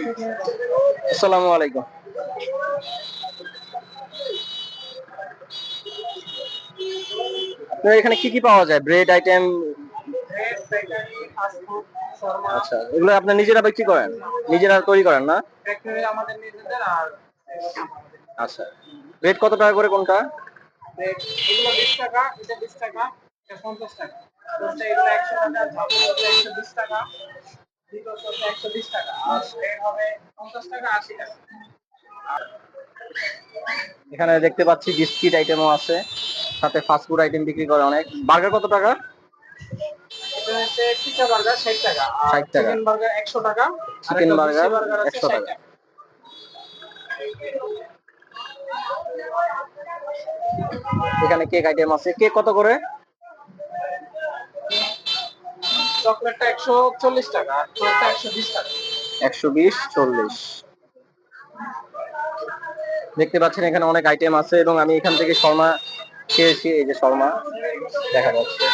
আসসালামু আলাইকুম। আপনার এখানে কি কি পাওয়া যায়? Bread item? Bread, bakery, fast food, Sharma. আচ্ছা, এগুলো আপনারা নিজেরা বিক্রি করেন? নিজেরা তৈরি করেন না? ফ্যাক্টরি আমাদের নিজেদের আর আচ্ছা, ব্রেড কত টাকা করে কোনটা? ব্রেড এগুলো 20 টাকা, এটা 20 টাকা, এটা 50 টাকা। দোসা এগুলো 100 টাকা, ঝাপু হচ্ছে 120 টাকা, ডিটোস হচ্ছে 120 টাকা। আর আচ্ছা, ব্রেড হবে 50 টাকা, 80 টাকা। এখানে দেখতে পাচ্ছি বিস্কিট আইটেমও আছে, সাথে ফাস্ট ফুড আইটেম বিক্রি করে অনেক। বার্গার কত টাকা? এটা হচ্ছে পিজ্জা বার্গার 60 টাকা, আর 60 টাকা। চিকেন বার্গার 100 টাকা, আর চিকেন একটা লুচি বার্গার বার্গার আছে 100 60 টাকা। টাকা। এখানে কেক আইটেম আছে। কেক কত করে? চকলেটটা 140 টাকা, আর কেকটা 120 টাকা। 120, 40। দেখতে পাচ্ছেন এখানে অনেক আইটেম আছে এবং আমি এখান থেকে শর্মা খেয়েছি। এই যে শর্মা দেখা যাচ্ছে।